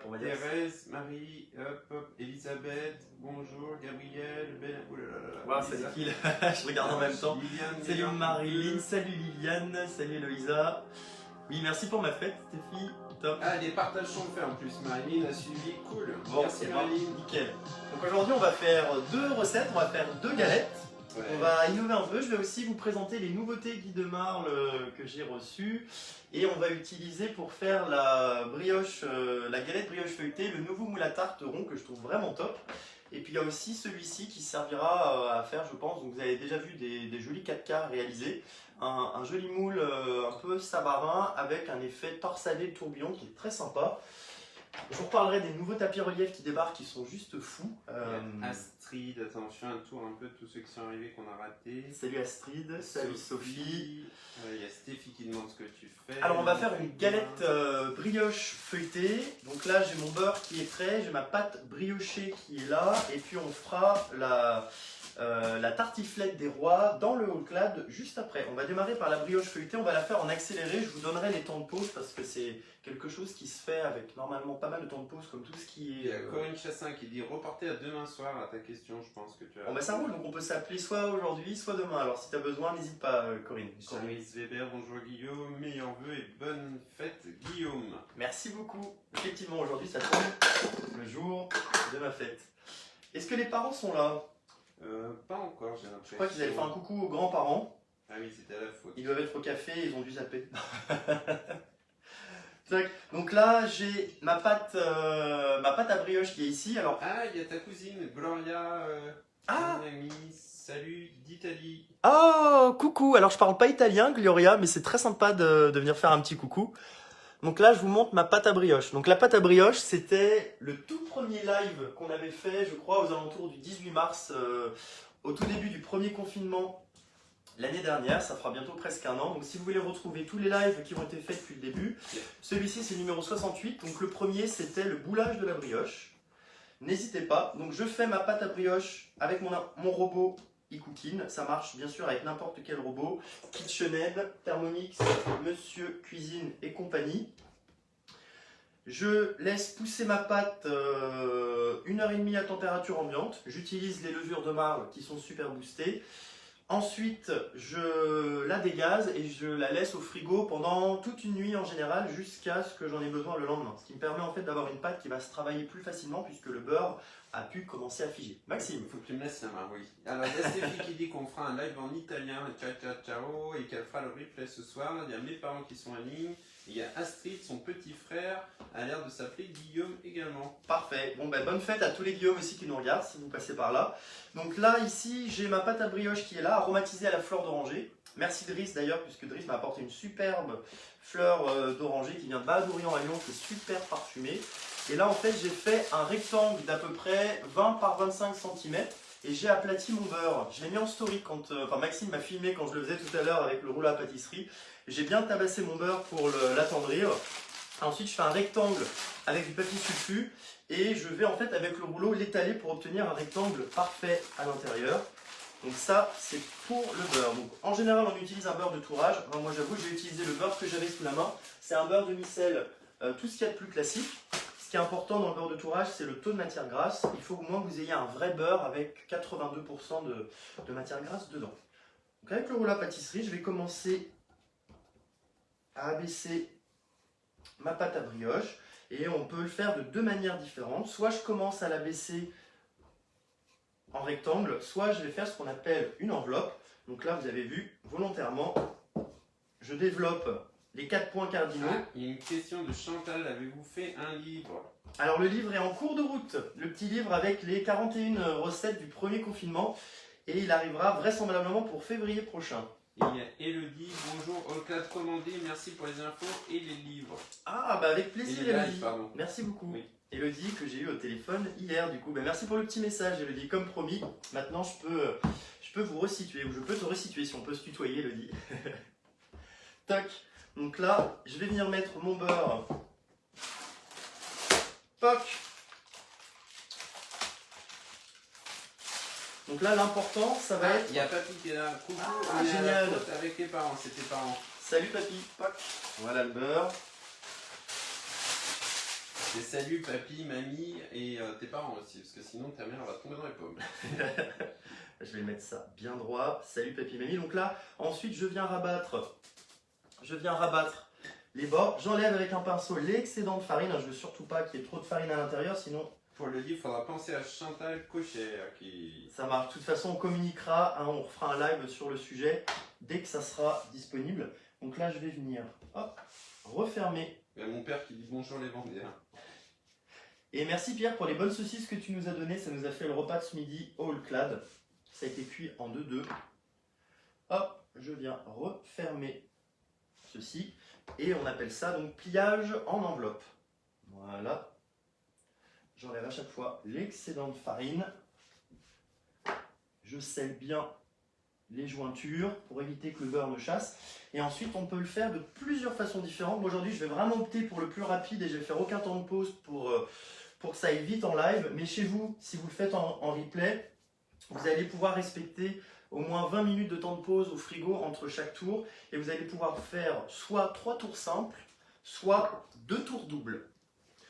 on va dire. Thérèse, Marie, hop, Elisabeth, bonjour, Gabriel, Ben. Oh là là là là. Voilà, salut Phil, je regarde en même temps. Liliane, Salut Liliane, Marilyn, salut Liliane, salut Eloïsa. Oui, merci pour ma fête, Stéphie. Top. Ah, des partages sont faits en plus. Marilyn a suivi, cool. Bon, Merci c'est Marilyn. nickel. Donc aujourd'hui, on va faire 2 recettes, on va faire 2 galettes. Ouais. On va innover un peu. Je vais aussi vous présenter les nouveautés Guy de Marle que j'ai reçues. Et on va utiliser pour faire la brioche, la galette brioche feuilletée, le nouveau moule à tarte rond que je trouve vraiment top. Et puis il y a aussi celui-ci qui servira à faire, je pense, donc vous avez déjà vu des jolis 4K réalisés. Un joli moule un peu savarin avec un effet torsadé de tourbillon qui est très sympa. Je vous reparlerai des nouveaux tapis reliefs qui débarquent qui sont juste fous. Astrid, attention, un tour un peu de tous ceux qui sont arrivés qu'on a ratés. Salut Astrid, salut Sophie. Il y a Stéphie qui demande ce que tu fais. Alors on va faire une galette brioche feuilletée. Donc là j'ai mon beurre qui est prêt, j'ai ma pâte briochée qui est là. Et puis on fera la tartiflette des rois dans le haut clad juste après. On va démarrer par la brioche feuilletée, on va la faire en accéléré. Je vous donnerai les temps de pause parce que c'est quelque chose qui se fait avec normalement pas mal de temps de pause comme tout ce qui Il y est... a Corinne Chassin qui dit reporter à demain soir à ta question, je pense que tu as. Bon bah ça roule, donc on peut s'appeler soit aujourd'hui, soit demain. Alors si tu as besoin, n'hésite pas Corinne. Charisse Weber, bonjour Guillaume, meilleurs vœux et bonne fête Guillaume. Merci beaucoup. Effectivement, aujourd'hui ça tombe le jour de ma fête. Est-ce que les parents sont là? Pas encore, j'ai l'impression. Je crois qu'ils avaient fait un coucou aux grands-parents. Ah oui, c'était à la faute. Ils doivent être au café, ils ont dû zapper. Donc là, j'ai ma pâte à brioche qui est ici. Alors, Ah, il y a ta cousine, Gloria. Ah une amie, salut d'Italie. oh, coucou. Alors, je parle pas italien, Gloria, mais c'est très sympa de venir faire un petit coucou. Donc là, je vous montre ma pâte à brioche. Donc la pâte à brioche, c'était le tout premier live qu'on avait fait, je crois, aux alentours du 18 mars, au tout début du premier confinement l'année dernière. Ça fera bientôt presque un an. Donc si vous voulez retrouver tous les lives qui ont été faits depuis le début, celui-ci c'est le numéro 68. Donc le premier, c'était le boulage de la brioche. N'hésitez pas. Donc je fais ma pâte à brioche avec mon robot eCookin. Ça marche bien sûr avec n'importe quel robot. KitchenAid, Thermomix, Monsieur Cuisine et compagnie. Je laisse pousser ma pâte 1h30 à température ambiante. J'utilise les levures de marle qui sont super boostées. Ensuite, je la dégaze et je la laisse au frigo pendant toute une nuit en général jusqu'à ce que j'en ai besoin le lendemain. Ce qui me permet en fait d'avoir une pâte qui va se travailler plus facilement puisque le beurre a pu commencer à figer. Maxime. Il faut que tu me laisses la main, oui. Alors, il y a Stéphie qui dit qu'on fera un live en italien, ciao ciao ciao, et qu'elle fera le replay ce soir. Il y a mes parents qui sont en ligne. Il y a Astrid, son petit frère, a l'air de s'appeler Guillaume également. Parfait. Bon ben bonne fête à tous les Guillaume aussi qui nous regardent si vous passez par là. Donc là ici j'ai ma pâte à brioche qui est là, aromatisée à la fleur d'oranger. Merci Driss d'ailleurs puisque Driss m'a apporté une superbe fleur d'oranger qui vient de Bahadourian à Lyon qui est super parfumée. Et là en fait j'ai fait un rectangle d'à peu près 20 par 25 cm et j'ai aplati mon beurre. Je l'ai mis en story quand Maxime m'a filmé quand je le faisais tout à l'heure avec le rouleau à pâtisserie. J'ai bien tabassé mon beurre pour l'attendrir. Ensuite, je fais un rectangle avec du papier sulfu et je vais en fait avec le rouleau l'étaler pour obtenir un rectangle parfait à l'intérieur. Donc ça, c'est pour le beurre. Donc, en général, on utilise un beurre de tourage. Alors, moi, j'avoue, j'ai utilisé le beurre que j'avais sous la main. C'est un beurre demi-sel, tout ce qu'il y a de plus classique. Ce qui est important dans le beurre de tourage, c'est le taux de matière grasse. Il faut au moins que vous ayez un vrai beurre avec 82% de matière grasse dedans. Donc, avec le rouleau à pâtisserie, je vais commencer à abaisser ma pâte à brioche et on peut le faire de 2 manières différentes. Soit je commence à l'abaisser en rectangle, soit je vais faire ce qu'on appelle une enveloppe. Donc là vous avez vu, volontairement, je développe les 4 points cardinaux. Ah, il y a une question de Chantal, avez-vous fait un livre? Alors le livre est en cours de route, le petit livre avec les 41 recettes du premier confinement et il arrivera vraisemblablement pour février prochain. Et il y a Elodie, bonjour, all clad commandé, merci pour les infos et les livres. Ah bah avec plaisir Et les lives, Elodie, pardon. merci beaucoup. Oui. Elodie que j'ai eu au téléphone hier du coup. Ben, merci pour le petit message Elodie, comme promis. Maintenant je peux vous resituer, ou je peux te resituer si on peut se tutoyer Elodie. Tac, donc là je vais venir mettre mon beurre. Poc. Donc là l'important ça va être... Il y a Papy qui est là, coucou, Ah, on est génial. à la faute avec tes parents, c'est tes parents. Salut papy, poc. Voilà le beurre. C'est salut papy, mamie et tes parents aussi, parce que sinon ta mère va tomber dans les pommes. Je vais mettre ça bien droit. Salut papy mamie. Donc là, ensuite je viens rabattre les bords. J'enlève avec un pinceau l'excédent de farine. Je veux surtout pas qu'il y ait trop de farine à l'intérieur, sinon Pour le livre, il faudra penser à Chantal Cocher qui... ça marche. De toute façon, on communiquera, hein, on refera un live sur le sujet dès que ça sera disponible. Donc là, je vais venir hop, refermer. Il y a mon père qui dit bonjour les Vendéens. Et merci Pierre pour les bonnes saucisses que tu nous as données. Ça nous a fait le repas de ce midi au All Clad. Ça a été cuit en 2-2. Hop, je viens refermer ceci. Et on appelle ça donc pliage en enveloppe. Voilà. J'enlève à chaque fois l'excédent de farine. Je scelle bien les jointures pour éviter que le beurre ne chasse. Et ensuite, on peut le faire de plusieurs façons différentes. Moi, aujourd'hui, je vais vraiment opter pour le plus rapide et je vais faire aucun temps de pause pour que ça aille vite en live. Mais chez vous, si vous le faites en replay, vous allez pouvoir respecter au moins 20 minutes de temps de pause au frigo entre chaque tour. Et vous allez pouvoir faire soit 3 tours simples, soit 2 tours doubles.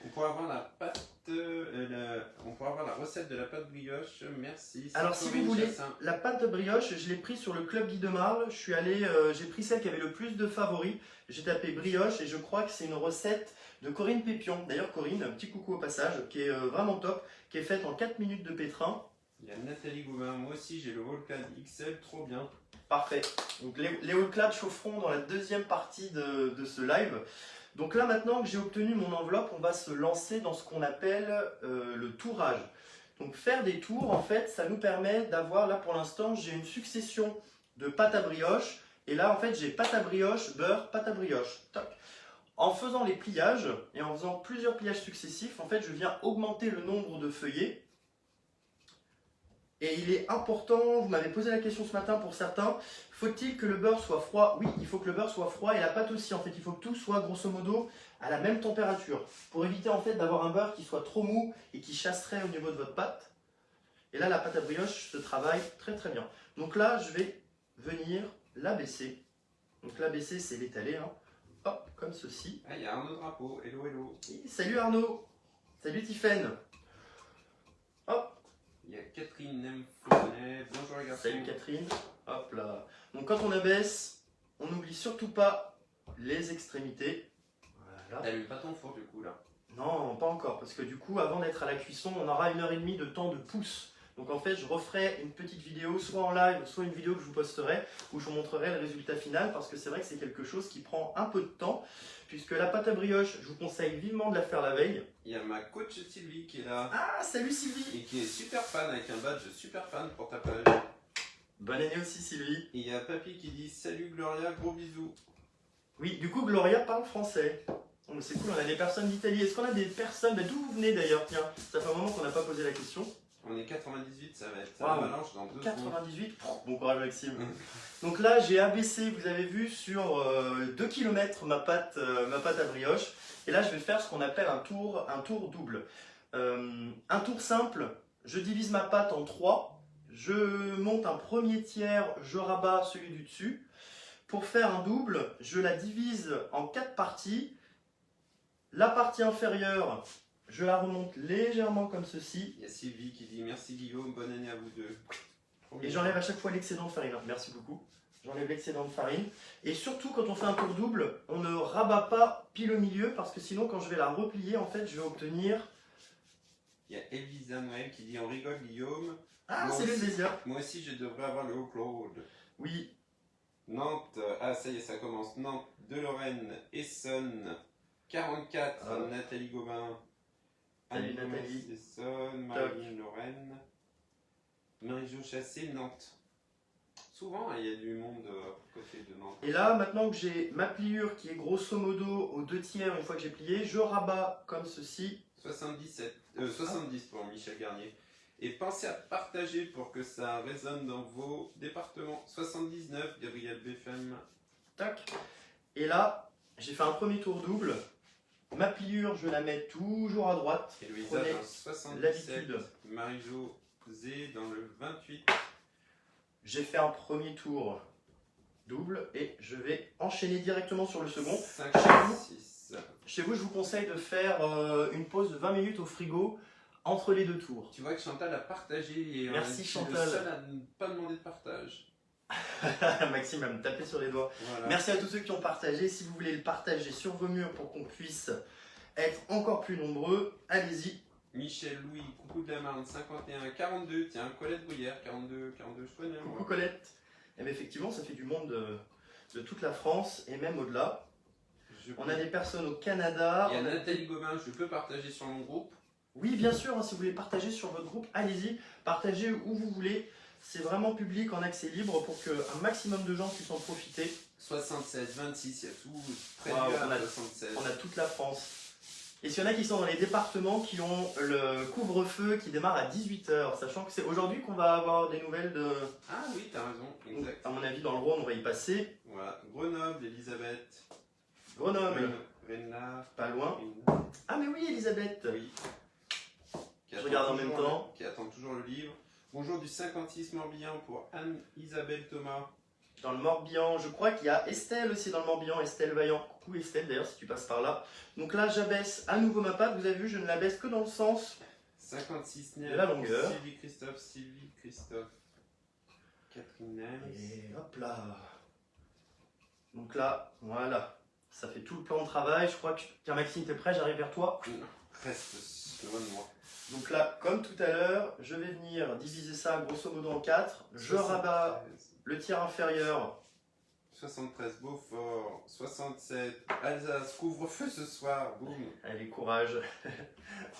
On pourra avoir la pâte, on pourra avoir la recette de la pâte brioche. Merci. Alors si vous voulez, la pâte de brioche, je l'ai prise sur le Club Guy de Marle. Je suis allé, j'ai pris celle qui avait le plus de favoris. J'ai tapé brioche et je crois que c'est une recette de Corinne Pépion. D'ailleurs Corinne, un petit coucou au passage, qui est vraiment top, qui est faite en 4 minutes de pétrin. Il y a Nathalie Gauvin, moi aussi j'ai le Volcan XL, trop bien. Parfait. Donc les All Clad chaufferont dans la deuxième partie de ce live. Donc là maintenant que j'ai obtenu mon enveloppe, on va se lancer dans ce qu'on appelle le tourage. Donc faire des tours, en fait, ça nous permet d'avoir, là pour l'instant, j'ai une succession de pâte à brioche. Et là en fait j'ai pâte à brioche, beurre, pâte à brioche. Toc. En faisant les pliages et en faisant plusieurs pliages successifs, en fait je viens augmenter le nombre de feuillets. Et il est important, vous m'avez posé la question ce matin pour certains, faut-il que le beurre soit froid? Oui, il faut que le beurre soit froid et la pâte aussi. En fait, il faut que tout soit grosso modo à la même température pour éviter en fait d'avoir un beurre qui soit trop mou et qui chasserait au niveau de votre pâte. Et là, la pâte à brioche se travaille très très bien. Donc là, je vais venir l'abaisser. Donc l'abaisser, c'est l'étaler, hein. Hop, comme ceci. Ah, il y a Arnaud Drapeau, hello hello. Et salut Arnaud, salut Tiffaine. Hop. Il y a Catherine Nemfonnet, bonjour les garçons. Salut Catherine. Hop là. Donc quand on abaisse, on n'oublie surtout pas les extrémités. Voilà. T'allumes pas ton four du coup là? Non, pas encore, parce que du coup, avant d'être à la cuisson, on aura 1h30 de temps de pouce. Donc en fait, je referai une petite vidéo, soit en live, soit une vidéo que je vous posterai, où je vous montrerai le résultat final, parce que c'est vrai que c'est quelque chose qui prend un peu de temps, puisque la pâte à brioche, je vous conseille vivement de la faire la veille. Il y a ma coach Sylvie qui est là. Ah, salut Sylvie! Et qui est super fan, avec un badge super fan pour ta page. Bonne année aussi Sylvie. Et il y a Papy qui dit salut Gloria, gros bisous. Oui, du coup, Gloria parle français. Oh, c'est cool, on a des personnes d'Italie. Est-ce qu'on a des personnes, d'où vous venez d'ailleurs? Tiens, ça fait un moment qu'on n'a pas posé la question. On est 98, ça va être Wow. avalanche dans 2 secondes. 98, bon courage Maxime. Donc là, j'ai abaissé, vous avez vu, sur 2 km ma pâte à brioche. Et là, je vais faire ce qu'on appelle un tour double. Un tour simple, je divise ma pâte en 3. Je monte un premier tiers, je rabats celui du dessus. Pour faire un double, je la divise en 4 parties. La partie inférieure, je la remonte légèrement comme ceci. Il y a Sylvie qui dit merci Guillaume, bonne année à vous deux. Et j'enlève à chaque fois l'excédent de farine. Merci beaucoup. J'enlève l'excédent de farine. Et surtout, quand on fait un tour double, on ne rabat pas pile au milieu parce que sinon, quand je vais la replier, en fait, je vais obtenir... Il y a Elvisa Noël qui dit on rigole Guillaume. Ah, Moi c'est le aussi- désir. Moi aussi je devrais avoir le haut Claude. Oui. Nantes, ah ça y est, ça commence. Nantes, de Lorraine, Essonne, 44, Ah. Nathalie Gobin. Salut, Anne Nathalie. Gomez, Essonne, Marine Lorraine. Marie-Jo Chassé, Nantes. Souvent, il y a du monde côté de Nantes. Et là, maintenant que j'ai ma pliure qui est grosso modo aux 2 tiers, une fois que j'ai plié, je rabats comme ceci. 70 pour Michel Garnier. Et pensez à partager pour que ça résonne dans vos départements. 79, Gabriel BFM. Tac. Et là, j'ai fait un premier tour double. Ma pliure, je la mets toujours à droite. Et Louisa Prenez dans le 77. l'habitude. Marie-Jo Zé dans le 28. J'ai fait un premier tour double et je vais enchaîner directement sur le second. 56. Chez vous, je vous conseille de faire une pause de 20 minutes au frigo entre les deux tours. Tu vois que Chantal a partagé et Merci, je suis le Chantal. seul à ne pas demander de partage. Maxime va me taper sur les doigts. Voilà. Merci à tous ceux qui ont partagé. Si vous voulez le partager sur vos murs pour qu'on puisse être encore plus nombreux, allez-y. Michel Louis, coucou de la Marne, 51, 42, tiens, Colette Bruyère, 42, je connais Coucou moi. Colette. Et bien, effectivement, ça fait du monde de toute la France et même au-delà. On a des personnes au Canada. Il y a Nathalie Gobin, je peux partager sur mon groupe. Oui, bien sûr, hein, si vous voulez partager sur votre groupe, allez-y, partagez où vous voulez. C'est vraiment public en accès libre pour qu'un maximum de gens puissent en profiter. 76, 26, il y a tout près Wow, du on a- 76. On a toute la France. Et s'il y en a qui sont dans les départements qui ont le couvre-feu qui démarre à 18h, sachant que c'est aujourd'hui qu'on va avoir des nouvelles de... Ah oui, t'as raison, exact. À mon avis, dans le Rhône, on va y passer. Voilà, Grenoble, Elisabeth, Grenoble, Renard, pas loin. Rina, Ah mais oui, Elisabeth. oui. Je regarde en même temps. Qui attend toujours le livre. Bonjour du 56 Morbihan pour Anne-Isabelle Thomas. Dans le Morbihan, je crois qu'il y a Estelle aussi dans le Morbihan, Estelle Vaillant. Coucou Estelle d'ailleurs si tu passes par là. Donc là j'abaisse à nouveau ma patte, vous avez vu je ne la baisse que dans le sens 56 de la longueur. Sylvie Christophe. Catherine Nels. Et hop là. Donc là, voilà. Ça fait tout le plan de travail, je crois que... Tiens Maxime, t'es prêt, j'arrive vers toi. Reste loin de moi. Donc là, comme tout à l'heure, je vais venir diviser ça grosso modo en 4. Je rabats le tiers inférieur. 73 Beaufort, 67 Alsace, couvre-feu ce soir, boum. Allez, courage.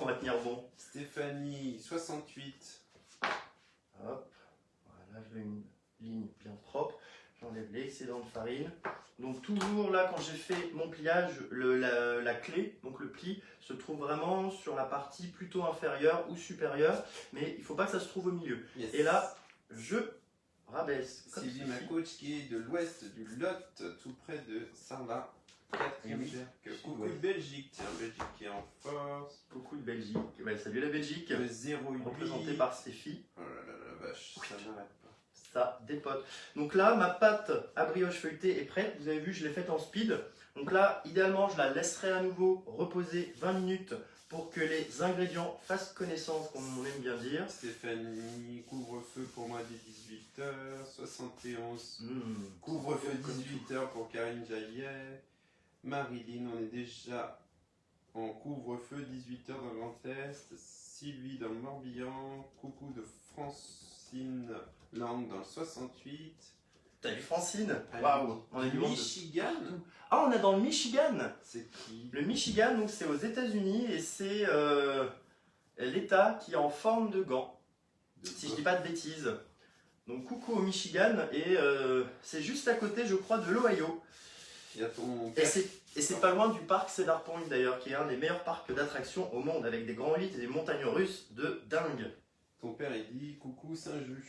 On va tenir bon. Stéphanie, 68. Hop. Voilà, je fais une ligne bien propre. J'enlève l'excédent de farine. Donc toujours là, quand j'ai fait mon pliage, la clé, donc le pli, se trouve vraiment sur la partie plutôt inférieure ou supérieure. Mais il ne faut pas que ça se trouve au milieu. Yes. Et là, je rabaisse. Comme Sylvie, ceci. ma coach, qui est de l'ouest du Lot, tout près de Sarlat. Quatrième Oui. cercle. Coucou Ouais. de Belgique, tiens, Belgique qui est en force. Beaucoup de Belgique. Ouais, salut la Belgique. Le 08. Représenté par Stéphie. Oh là là la vache, ça n'arrête pas. Ça dépote. Donc là, ma pâte à brioche feuilletée est prête. Vous avez vu, je l'ai faite en speed. Donc là, idéalement, je la laisserai à nouveau reposer 20 minutes pour que les ingrédients fassent connaissance, comme on aime bien dire. Stéphanie, couvre-feu pour moi dès 18h. 71. Mmh. Couvre-feu Comme 18h pour Karine Jaillet. Marilyn, on est déjà en couvre-feu 18h dans le Grand Est. Sylvie dans le Morbihan. Coucou de Francine Lang dans le 68. T'as vu Francine? Waouh, on a du monde. Michigan. Ah, on est dans le Michigan. C'est qui? Le Michigan, donc c'est aux États-Unis et c'est l'État qui est en forme de gant, si je dis pas de bêtises. Donc coucou au Michigan et c'est juste à côté, je crois, de l'Ohio. Il y a ton Et c'est pas loin du parc Cedar Point d'ailleurs, qui est un des meilleurs parcs d'attractions au monde, avec des grands lits et des montagnes russes de dingue. Ton père il dit coucou Saint-Just.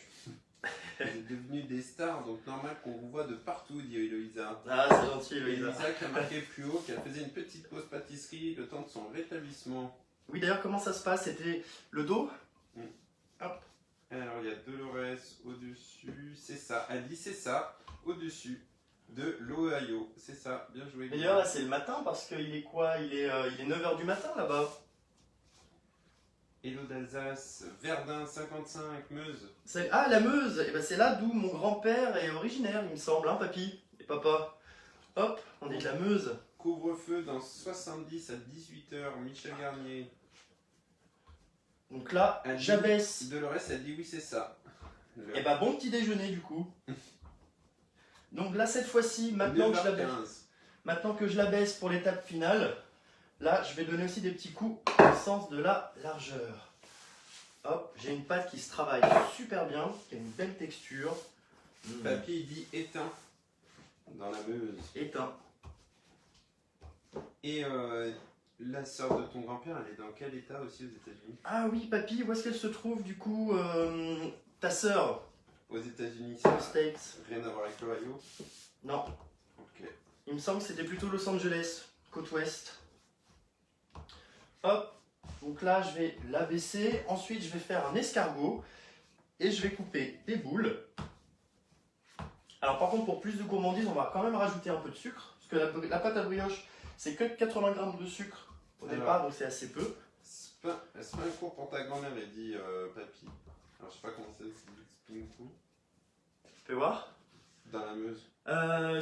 Vous êtes devenus des stars, donc normal qu'on vous voit de partout, dit Eloïsa. Ah, c'est gentil, Eloïsa. Eloïsa qui a marqué plus haut qu'elle faisait une petite pause pâtisserie le temps de son rétablissement. Oui, d'ailleurs, comment ça se passe? C'était le dos? Hop. Alors il y a Dolores au-dessus, c'est ça, elle dit c'est ça, au-dessus de l'Ohio, c'est ça, bien joué. D'ailleurs, là, c'est le matin parce qu'il est quoi? Il est 9h du matin là-bas. Hello d'Alsace, Verdun 55, Meuse. Ah, la Meuse! Et ben, c'est là d'où mon grand-père est originaire, il me semble, hein, papy et papa. Hop, on est de la Meuse. Couvre-feu dans 70 à 18h, Michel Garnier. Donc là, Elle dit- j'abaisse. Dolores, elle dit oui, c'est ça. Et bah, bon petit déjeuner du coup. Donc là, cette fois-ci, maintenant que je la baisse. 9h15. Maintenant que je la baisse pour l'étape finale, là je vais donner aussi des petits coups dans le sens de la largeur. Hop, j'ai une pâte qui se travaille super bien, qui a une belle texture. Papy, il dit éteint dans la Meuse. Éteint. Et la sœur de ton grand-père, elle est dans quel état aussi aux États-Unis? Ah oui, papy, où est-ce qu'elle se trouve du coup ta sœur? Aux États-Unis, Aux ça States. n'a rien à voir avec l'Ohio. Non, Ok. il me semble que c'était plutôt Los Angeles, côte ouest. Hop, donc là je vais l'abaisser. Ensuite je vais faire un escargot et je vais couper des boules. Alors par contre pour plus de gourmandise on va quand même rajouter un peu de sucre parce que la pâte à brioche C'est que 80 grammes de sucre au départ, donc c'est assez peu. C'est pas un cours pour ta grand-mère, elle dit papy. Alors je sais pas comment c'est, Spincourt. Tu peux voir? Dans la Meuse.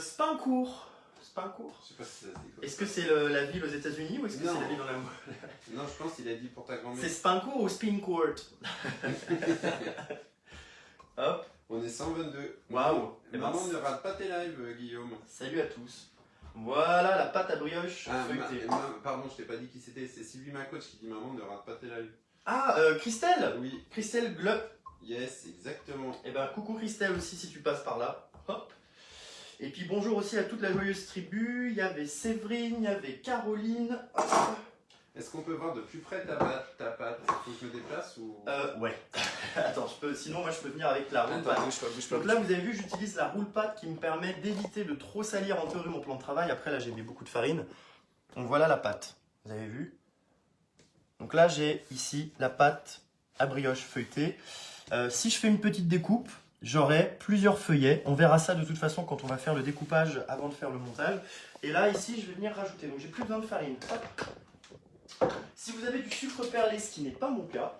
C'est pas un cours. C'est pas un cours. Je sais pas si ça se dit comme Est-ce que ça. c'est la ville aux États-Unis ou est-ce que c'est la ville dans la Non, je pense qu'il a dit pour ta grand-mère. C'est Spincourt ou Spincourt? Hop. On est 122. Waouh. Maman ne rate pas tes lives, Guillaume. Salut à tous. Voilà la pâte à brioche feuilletée. Pardon, je t'ai pas dit qui c'était. C'est Sylvie, ma coach, qui dit maman ne rate pas tes lives. Ah, Christelle. Oui. Christelle Glup. Yes, exactement. Et ben coucou Christelle aussi si tu passes par là. Hop. Et puis bonjour aussi à toute la joyeuse tribu. Il y avait Séverine, il y avait Caroline. Hop. Est-ce qu'on peut voir de plus près ta pâte? Faut que je me déplace ou... Ouais. Attends, sinon moi je peux venir avec la roule Attends, pâte. bouge pas. Donc là vous avez vu, j'utilise la roule pâte qui me permet d'éviter de trop salir en théorie mon plan de travail. Après là j'ai mis beaucoup de farine. Donc voilà la pâte. Vous avez vu? Donc là j'ai ici la pâte à brioche feuilletée. Si je fais une petite découpe, j'aurai plusieurs feuillets. On verra ça de toute façon quand on va faire le découpage avant de faire le montage. Et là ici je vais venir rajouter. Donc j'ai plus besoin de farine. Hop. Si vous avez du sucre perlé, ce qui n'est pas mon cas,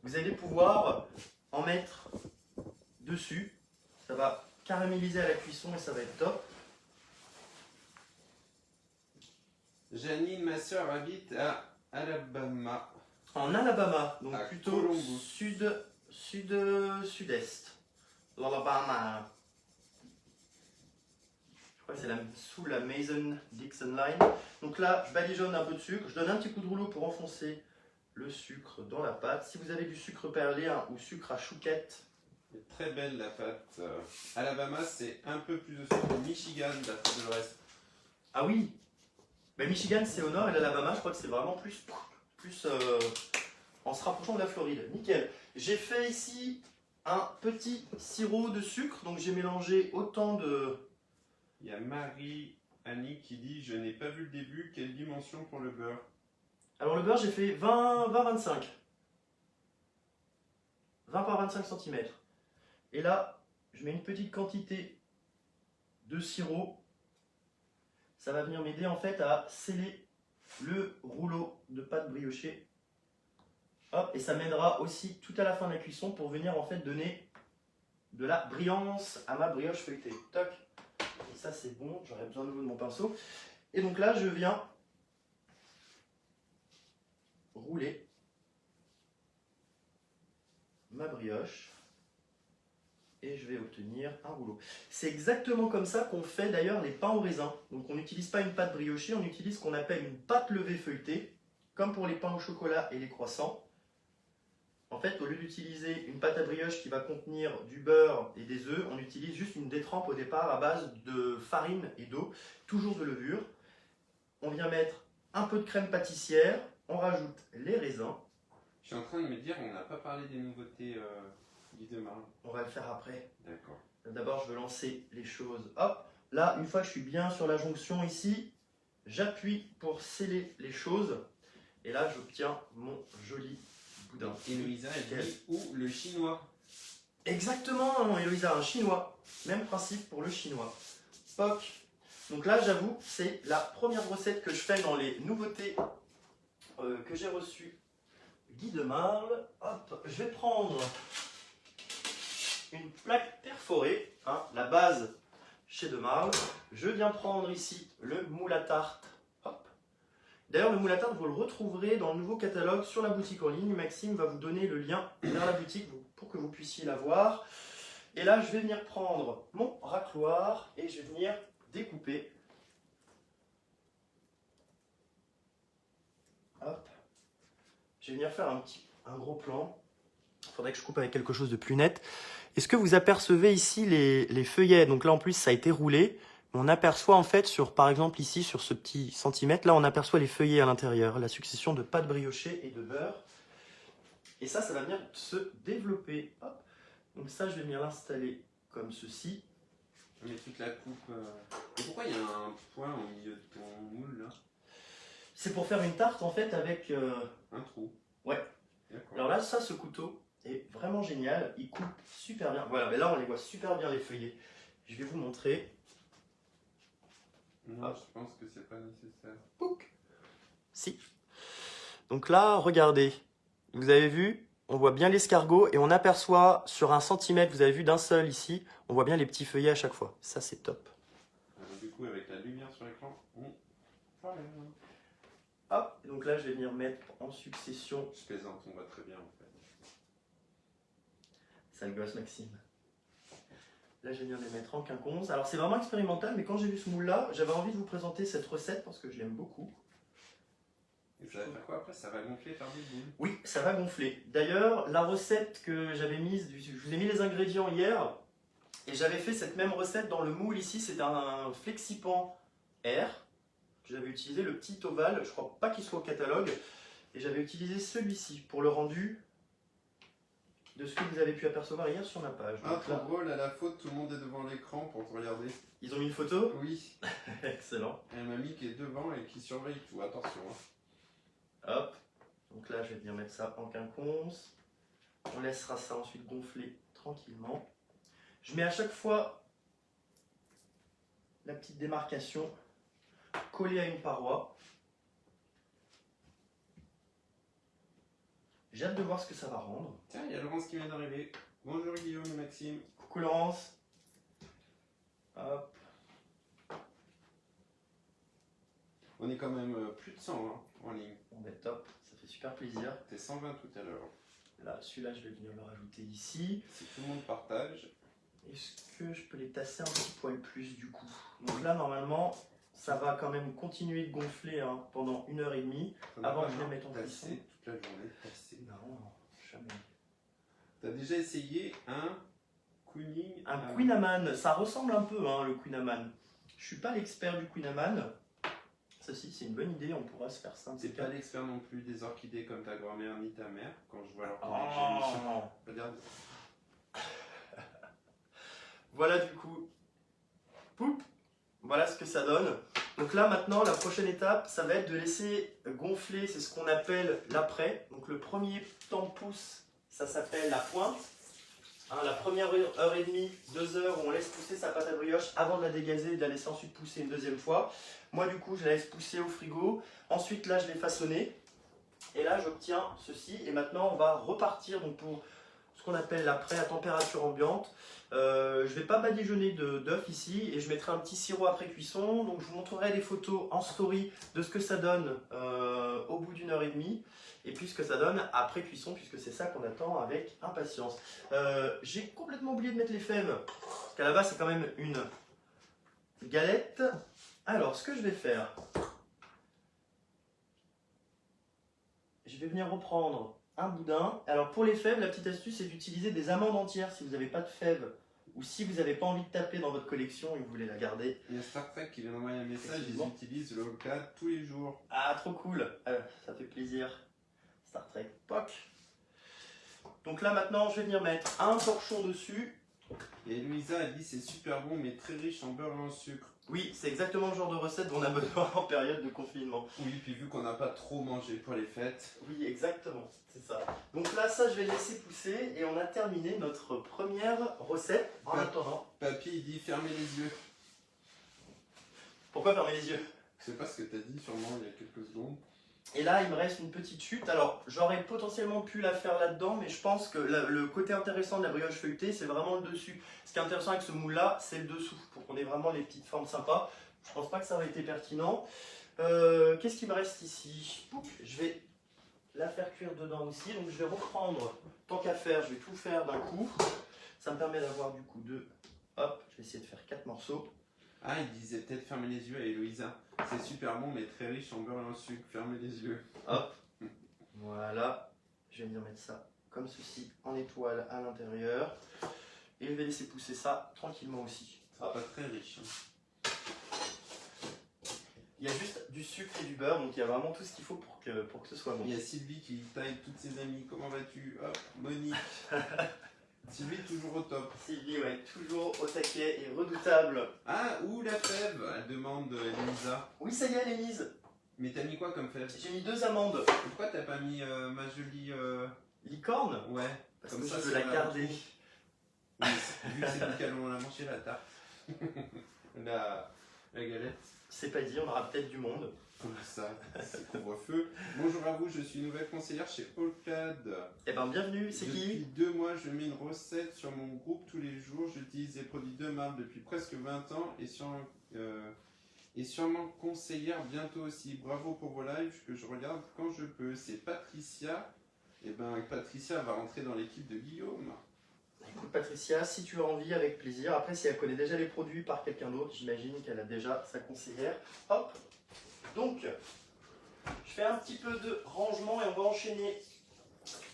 vous allez pouvoir en mettre dessus. Ça va caraméliser à la cuisson et ça va être top. Janine, ma soeur, habite à Alabama. En Alabama, donc À plutôt Columbus. sud-est. L'Alabama. Je crois que c'est sous la Mason-Dixon Line. Donc là, je badigeonne un peu de sucre. Je donne un petit coup de rouleau pour enfoncer le sucre dans la pâte. Si vous avez du sucre perlé ou sucre à chouquette. Elle est très belle la pâte. Alabama, c'est un peu plus au sud de Michigan, d'après de l'Ouest. Ah oui, mais Michigan c'est au nord et l'Alabama je crois que c'est vraiment plus en se rapprochant de la Floride. Nickel. J'ai fait ici un petit sirop de sucre, donc j'ai mélangé autant de... Il y a Marie-Annie qui dit « Je n'ai pas vu le début, quelle dimension pour le beurre ?» Alors le beurre j'ai fait 20-25. 20 par 25 cm. Et là, je mets une petite quantité de sirop. Ça va venir m'aider en fait à sceller le rouleau de pâte briochée. Hop, et ça m'aidera aussi tout à la fin de la cuisson pour venir en fait donner de la brillance à ma brioche feuilletée. Toc. Et ça c'est bon, j'aurais besoin de nouveau de mon pinceau. Et donc là je viens rouler ma brioche. Et je vais obtenir un rouleau. C'est exactement comme ça qu'on fait d'ailleurs les pains au raisin. Donc on n'utilise pas une pâte briochée, on utilise ce qu'on appelle une pâte levée feuilletée, comme pour les pains au chocolat et les croissants. En fait, au lieu d'utiliser une pâte à brioche qui va contenir du beurre et des œufs, on utilise juste une détrempe au départ à base de farine et d'eau, toujours de levure. On vient mettre un peu de crème pâtissière, on rajoute les raisins. Je suis en train de me dire, on n'a pas parlé des nouveautés Guy de Marle. On va le faire après. D'accord. D'abord, je veux lancer les choses. Hop, là, une fois que je suis bien sur la jonction ici, j'appuie pour sceller les choses. Et là, j'obtiens mon joli boudin. Et Louisa, elle dit « Ou le chinois ». Exactement, Héloïsa, un chinois. Même principe pour le chinois. Poc. Donc là, j'avoue, c'est la première recette que je fais dans les nouveautés que j'ai reçues. Guy de Marle. Hop, je vais prendre une plaque perforée, hein, la base chez De Marle. Je viens prendre ici le moule à tarte. Hop. D'ailleurs, le moule à tarte, vous le retrouverez dans le nouveau catalogue sur la boutique en ligne. Maxime va vous donner le lien vers la boutique pour que vous puissiez la voir. Et là, je vais venir prendre mon racloir et je vais venir découper. Hop. Je vais venir faire un gros plan. Il faudrait que je coupe avec quelque chose de plus net. Est-ce que vous apercevez ici les feuillets? Donc là, en plus, ça a été roulé. On aperçoit en fait, par exemple ici, sur ce petit centimètre, là, on aperçoit les feuillets à l'intérieur, la succession de pâte briochée et de beurre. Et ça va venir se développer. Hop. Donc ça, je vais venir l'installer comme ceci. Mais toute la coupe... Et pourquoi il y a un point au milieu de ton moule, là? C'est pour faire une tarte, en fait, avec... Un trou. Ouais. D'accord. Alors là, ce couteau est vraiment génial. Il coupe super bien. Voilà, mais là, on les voit super bien, les feuillets. Je vais vous montrer. Non, Hop. je pense que c'est pas nécessaire. Pouc. Si. Donc là, regardez. Vous avez vu, on voit bien l'escargot et on aperçoit sur 1 centimètre, vous avez vu d'un seul ici, on voit bien les petits feuillets à chaque fois. Ça, c'est top. Alors, du coup, avec la lumière sur l'écran, voilà. Hop, et donc là, je vais venir mettre en succession. Je plaisante, on voit très bien en fait. Sale gosse, Maxime. Là, je vais venir les mettre en quinconce. Alors, c'est vraiment expérimental, mais quand j'ai vu ce moule-là, j'avais envie de vous présenter cette recette parce que je l'aime beaucoup. Et ça va faire quoi après? Ça va gonfler par des boules. Oui, ça va gonfler. D'ailleurs, la recette que j'avais mise, je vous ai mis les ingrédients hier, et j'avais fait cette même recette dans le moule ici. C'est un Flexipan R. J'avais utilisé le petit ovale, je crois pas qu'il soit au catalogue, et j'avais utilisé celui-ci pour le rendu de ce que vous avez pu apercevoir hier sur ma page. Ah, Donc trop là, drôle, à la faute, tout le monde est devant l'écran pour te regarder. ils ont mis une photo. Oui, Excellent. elle m'a mis qui est devant et qui surveille tout, attention. Hop. Donc là, je vais venir mettre ça en quinconce. On laissera ça ensuite gonfler tranquillement. Je mets à chaque fois la petite démarcation collée à une paroi. J'ai hâte de voir ce que ça va rendre. Tiens, il y a Laurence qui vient d'arriver. Bonjour Guillaume et Maxime. Coucou Laurence. Hop. On est quand même plus de 100 hein, en ligne. On est top. Ça fait super plaisir. T'es 120 tout à l'heure. Là, celui-là, je vais venir le rajouter ici. Si tout le monde partage. Est-ce que je peux les tasser un petit poil plus du coup? Donc là, normalement, ça va quand même continuer de gonfler hein, pendant 1h30 avant que je les mette en cuisson. Tasser toute la journée, tasser. Non, jamais. T'as déjà essayé un Queening Un Queen Amman, ça ressemble un peu hein, le Queen Amman. Je suis pas l'expert du Queen Amman. Ceci, c'est une bonne idée, on pourra se faire ça un C'est petit pas peu. l'expert non plus des orchidées comme ta grand-mère ni ta mère. Quand je vois leur Oh. regarde. Voilà du coup. Poup. Voilà ce que ça donne. Donc là maintenant, la prochaine étape, ça va être de laisser gonfler, c'est ce qu'on appelle l'après. Donc le premier temps pousse, ça s'appelle la pointe. Hein, la première heure et demie, 2 heures, où on laisse pousser sa pâte à brioche avant de la dégazer et de la laisser ensuite pousser une deuxième fois. Moi du coup, je la laisse pousser au frigo. Ensuite là, je l'ai façonnée. Et là, j'obtiens ceci. Et maintenant, on va repartir donc, pour ce qu'on appelle l'après à température ambiante. Je ne vais pas badigeonner d'œuf ici et je mettrai un petit sirop après cuisson. Donc je vous montrerai des photos en story de ce que ça donne au bout d'1h30 et puis ce que ça donne après cuisson puisque c'est ça qu'on attend avec impatience. J'ai complètement oublié de mettre les fèves parce qu'à la base c'est quand même une galette. Alors ce que je vais faire, je vais venir reprendre un boudin. Alors pour les fèves, la petite astuce c'est d'utiliser des amandes entières si vous n'avez pas de fèves ou si vous n'avez pas envie de taper dans votre collection et que vous voulez la garder. Il y a Star Trek qui vient d'envoyer un message, ils Effectivement. utilisent le Oka tous les jours. Ah trop cool, ça fait plaisir. Star Trek, poc. Donc là maintenant je vais venir mettre un torchon dessus. Et Louisa, elle dit c'est super bon mais très riche en beurre et en sucre. Oui, c'est exactement le genre de recette dont on a besoin en période de confinement. Oui, puis vu qu'on n'a pas trop mangé pour les fêtes. Oui, exactement, c'est ça. Donc là, ça, je vais le laisser pousser et on a terminé notre première recette. En Ouais. attendant, Papy, il dit fermez les yeux. pourquoi fermer les yeux? Je sais pas ce que t'as dit sûrement il y a quelques secondes. Et là, il me reste une petite chute. Alors, j'aurais potentiellement pu la faire là-dedans, mais je pense que le côté intéressant de la brioche feuilletée, c'est vraiment le dessus. Ce qui est intéressant avec ce moule-là, c'est le dessous, pour qu'on ait vraiment les petites formes sympas. Je pense pas que ça aurait été pertinent. Qu'est-ce qui me reste ici? Je vais la faire cuire dedans aussi. Donc, je vais reprendre, tant qu'à faire, je vais tout faire d'un coup. Ça me permet d'avoir du coup deux. Hop, je vais essayer de faire 4 morceaux. Ah, il disait peut-être fermez les yeux à Héloïsa. C'est super bon mais très riche en beurre et en sucre. Fermez les yeux. Hop, voilà. Je vais venir mettre ça comme ceci en étoile à l'intérieur. Et je vais laisser pousser ça tranquillement aussi. C'est pas très riche. Il y a juste du sucre et du beurre, donc il y a vraiment tout ce qu'il faut pour que ce soit bon. Il y a Sylvie qui taille toutes ses amies. Comment vas-tu? Hop, Monique. Sylvie toujours au top. Sylvie, ouais, toujours au taquet et redoutable. Ah, ou la fève? Elle demande Héloïsa. Oui, ça y est, elle est mise. Mais t'as mis quoi comme fève? J'ai mis 2 amandes. Pourquoi t'as pas mis ma jolie... Licorne, Ouais. parce Comme que ça, je veux si la on garder. retrouve. Oui, vu que c'est nous qui allons la manger la tarte. la galette. C'est pas dit, on aura peut-être du monde. Comme ça, c'est couvre-feu. Bonjour à vous, je suis nouvelle conseillère chez Allclad. Eh ben bienvenue, c'est Depuis qui? 2 mois, je mets une recette sur mon groupe tous les jours. J'utilise des produits de marque depuis presque 20 ans et sûrement conseillère bientôt aussi. Bravo pour vos lives que je regarde quand je peux. C'est Patricia. Et ben Patricia va rentrer dans l'équipe de Guillaume. Écoute Patricia, si tu as envie, avec plaisir. Après, si elle connaît déjà les produits par quelqu'un d'autre, j'imagine qu'elle a déjà sa conseillère. Hop. Donc, je fais un petit peu de rangement et on va enchaîner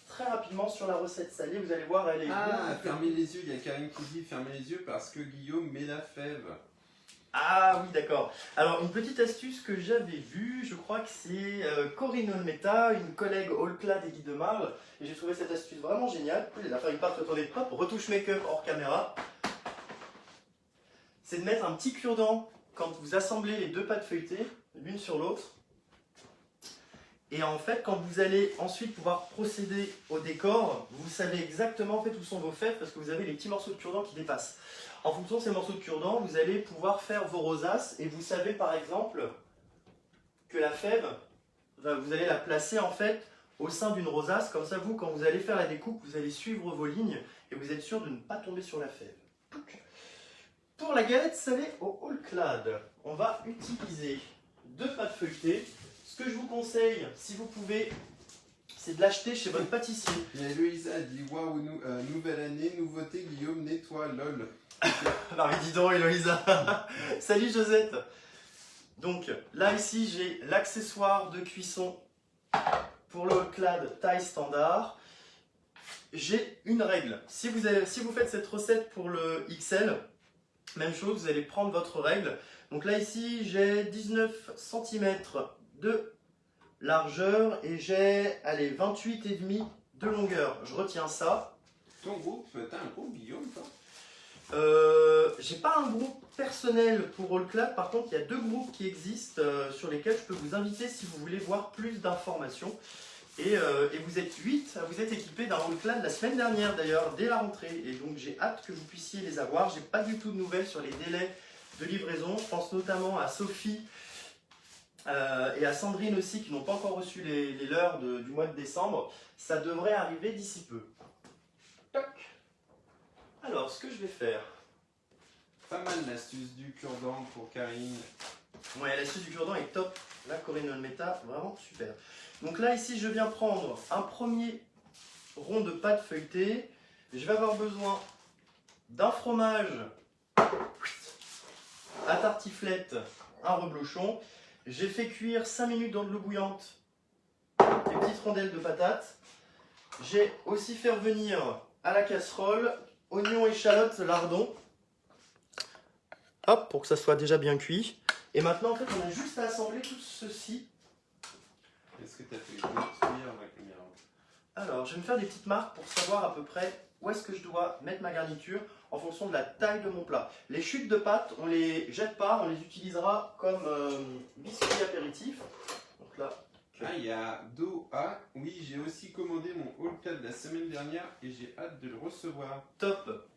très rapidement sur la recette salée. Vous allez voir, elle est beaucoup plus- Fermez les yeux, il y a Karine qui dit fermez les yeux parce que Guillaume met la fève. Ah oui, d'accord. Alors, une petite astuce que j'avais vue, je crois que c'est Corinne Olmeta, une collègue Allclad et Guy de Marle, et j'ai trouvé cette astuce vraiment géniale. Elle a fait une part, attendez, hop, retouche make-up hors caméra. C'est de mettre un petit cure-dent quand vous assemblez les deux pâtes feuilletées, l'une sur l'autre. Et en fait, quand vous allez ensuite pouvoir procéder au décor, vous savez exactement en fait où sont vos fèves parce que vous avez les petits morceaux de cure-dent qui dépassent. En fonction de ces morceaux de cure-dent, vous allez pouvoir faire vos rosaces et vous savez par exemple que la fève, vous allez la placer en fait au sein d'une rosace. Comme ça, vous, quand vous allez faire la découpe, vous allez suivre vos lignes et vous êtes sûr de ne pas tomber sur la fève. Pour la galette salée au Allclad, on va utiliser 2 pâtes feuilletées. Ce que je vous conseille, si vous pouvez, c'est de l'acheter chez votre pâtissier. Il y a Eloïsa qui dit waouh, nouvelle année, nouveauté, Guillaume nettoie, lol. Non mais dis donc Héloïsa. Salut Josette. Donc là ici j'ai l'accessoire de cuisson pour le Allclad taille standard. J'ai une règle. Si vous faites cette recette pour le XL, même chose, vous allez prendre votre règle. Donc là ici j'ai 19 cm de largeur et j'ai 28,5 de longueur. Je retiens ça. Ton groupe, t'as un groupe Guillaume toi? J'ai pas un groupe personnel pour Allclad, par contre il y a 2 groupes qui existent sur lesquels je peux vous inviter si vous voulez voir plus d'informations. Et vous êtes 8 à vous être équipés d'un Allclad la semaine dernière d'ailleurs, dès la rentrée. Et donc j'ai hâte que vous puissiez les avoir. J'ai pas du tout de nouvelles sur les délais de livraison. Je pense notamment à Sophie et à Sandrine aussi qui n'ont pas encore reçu les leurs du mois de décembre. Ça devrait arriver d'ici peu. Toc. Alors, ce que je vais faire. Pas mal l'astuce du cure-dent pour Karine. Ouais, l'astuce du cure-dent est top. La Corinne Olmeta, vraiment super. Donc là, ici, je viens prendre un premier rond de pâte feuilletée. Je vais avoir besoin d'un fromage à tartiflette, un reblochon. J'ai fait cuire 5 minutes dans de l'eau bouillante des petites rondelles de patates. J'ai aussi fait revenir à la casserole oignons, échalotes, lardons. Hop, pour que ça soit déjà bien cuit. Et maintenant, en fait, on a juste à assembler tout ceci. Est-ce que t'as fait détruire la caméra? Alors, je vais me faire des petites marques pour savoir à peu près où est-ce que je dois mettre ma garniture en fonction de la taille de mon plat. Les chutes de pâtes, on les jette pas, on les utilisera comme biscuits apéritifs. Donc là, Ah, il y a Doha. Oui, j'ai aussi commandé mon Allclad la semaine dernière et j'ai hâte de le recevoir. top.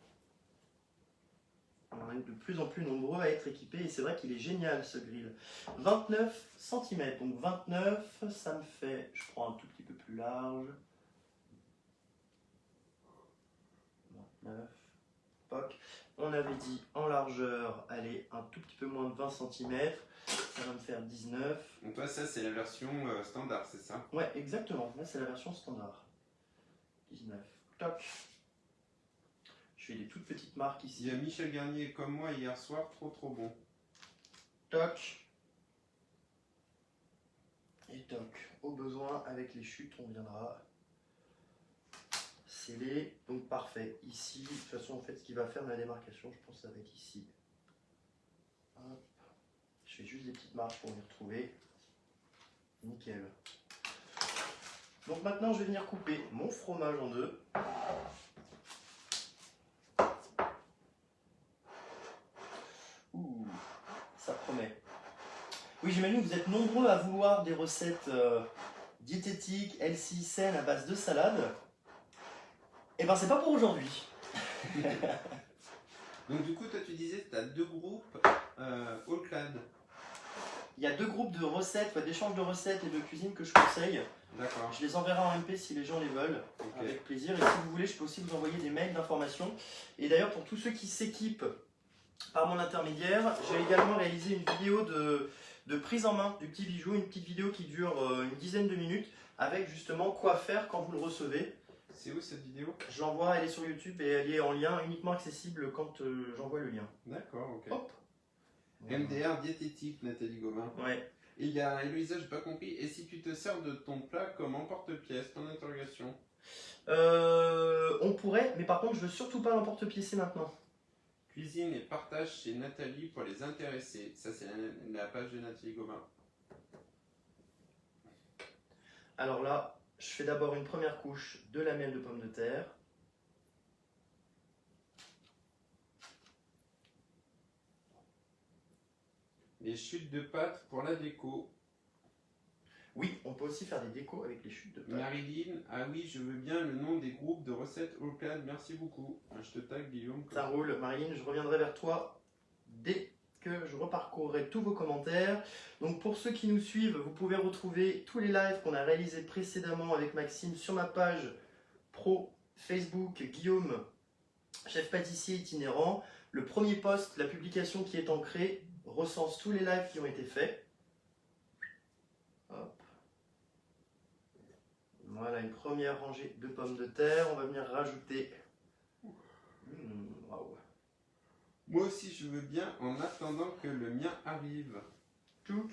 On est de plus en plus nombreux à être équipés et c'est vrai qu'il est génial ce grill. 29 cm, donc 29, ça me fait, je prends un tout petit peu plus large. 29, poc. On avait dit en largeur, allez, un tout petit peu moins de 20 cm, ça va me faire 19. Donc toi, ça c'est la version standard, c'est ça? Ouais, exactement, là c'est la version standard. 19, toc. Je fais des toutes petites marques Il ici. y a Michel Garnier comme moi hier soir, trop bon. Toc. Et toc. Au besoin, avec les chutes, on viendra sceller. Donc parfait. Ici, de toute façon, en fait, ce qui va faire ma démarcation, je pense que ça va être ici. Hop. Je fais juste des petites marques pour m'y retrouver. Nickel. Donc maintenant, je vais venir couper mon fromage en deux. Ouh, ça promet. Oui, j'imagine que vous êtes nombreux à vouloir des recettes diététiques, healthy, saines à base de salade. Eh ben, c'est pas pour aujourd'hui. Donc du coup, toi tu disais que tu as 2 groupes Allclad. Il y a 2 groupes de recettes, d'échanges de recettes et de cuisine que je conseille. D'accord. Je les enverrai en MP si les gens les veulent, avec plaisir. Et si vous voulez, je peux aussi vous envoyer des mails d'information. Et d'ailleurs, pour tous ceux qui s'équipent par mon intermédiaire, j'ai également réalisé une vidéo de prise en main du petit bijou, une petite vidéo qui dure une dizaine de minutes, avec justement quoi faire quand vous le recevez. C'est où cette vidéo? Je l'envoie, elle est sur YouTube et elle est en lien uniquement accessible quand j'envoie le lien. D'accord, ok. Hop. MDR diététique, Nathalie Gauvin. Ouais. Et il y a Héloïsa, j'ai pas compris. Et si tu te sers de ton plat comme emporte-pièce, point d'interrogation? On pourrait, mais par contre, je veux surtout pas l'emporte-piécer maintenant. Cuisine et partage chez Nathalie pour les intéressés. Ça, c'est la page de Nathalie Gauvin. Alors là, je fais d'abord une première couche de lamelles de pommes de terre. Les chutes de pâtes pour la déco. Oui, on peut aussi faire des décos avec les chutes de pâtes. Marilyn, ah oui, je veux bien le nom des groupes de recettes locales, merci beaucoup. Je te tag, Guillaume. Ça roule, Marilyn, je reviendrai vers toi dès que je reparcourrai tous vos commentaires. Donc pour ceux qui nous suivent, vous pouvez retrouver tous les lives qu'on a réalisés précédemment avec Maxime sur ma page pro Facebook Guillaume, chef pâtissier itinérant. Le premier post, la publication qui est ancrée, recense tous les lives qui ont été faits. Hop. Voilà une première rangée de pommes de terre. On va venir rajouter. Waouh. Moi aussi, je veux bien en attendant que le mien arrive. Tchouk.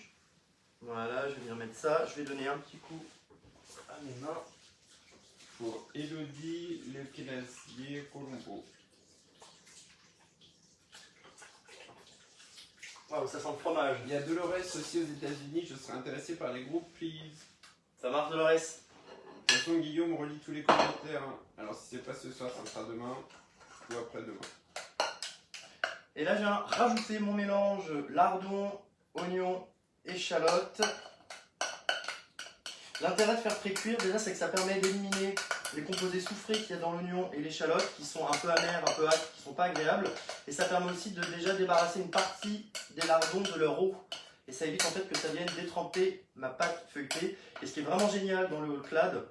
Voilà, je vais venir mettre ça. Je vais donner un petit coup à mes mains. Pour Elodie Le Classier Colombo. Waouh, ça sent le fromage. Il y a Dolores aussi aux États-Unis. Je serais intéressé par les groupes, please. Ça marche, Dolores? De toute façon, Guillaume relit tous les commentaires. Hein. Alors, si c'est pas ce soir, ça sera demain ou après-demain. Et là, je viens rajouter mon mélange lardon, oignon, échalote. L'intérêt de faire pré-cuire, déjà, c'est que ça permet d'éliminer les composés soufrés qu'il y a dans l'oignon et l'échalote, qui sont un peu amers, un peu âcres, qui sont pas agréables. Et ça permet aussi de déjà débarrasser une partie des lardons de leur eau. Et ça évite en fait que ça vienne détremper ma pâte feuilletée. Et ce qui est vraiment génial dans le hot clad,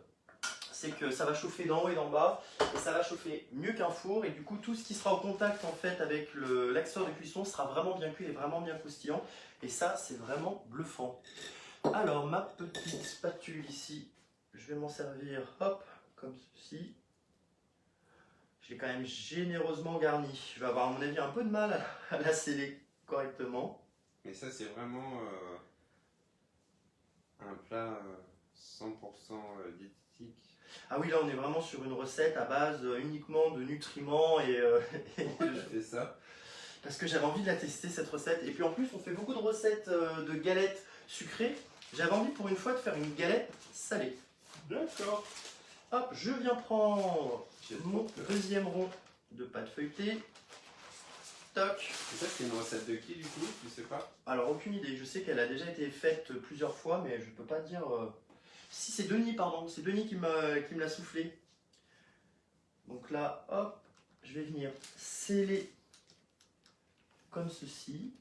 c'est que ça va chauffer d'en haut et d'en bas, et ça va chauffer mieux qu'un four, et du coup tout ce qui sera au contact en fait avec l'extérieur de cuisson sera vraiment bien cuit et vraiment bien croustillant, et ça c'est vraiment bluffant. Alors ma petite spatule ici, je vais m'en servir, hop, comme ceci. Je l'ai quand même généreusement garni. Je vais avoir à mon avis un peu de mal à la sceller correctement. Mais ça, c'est vraiment un plat 100% diététique. Ah oui, là on est vraiment sur une recette à base uniquement de nutriments et Je fais ça. parce que j'avais envie de la tester cette recette. Et puis en plus on fait beaucoup de recettes de galettes sucrées. J'avais envie pour une fois de faire une galette salée. D'accord. Hop, je viens prendre J'ai mon trop peur. deuxième rond de pâte feuilletée. Toc. Et ça, c'est une recette de qui du coup? Tu sais pas? Alors aucune idée, je sais qu'elle a déjà été faite plusieurs fois, mais je peux pas dire... Si c'est Denis, pardon, c'est Denis qui me l'a soufflé. Donc là, hop, je vais venir sceller comme ceci.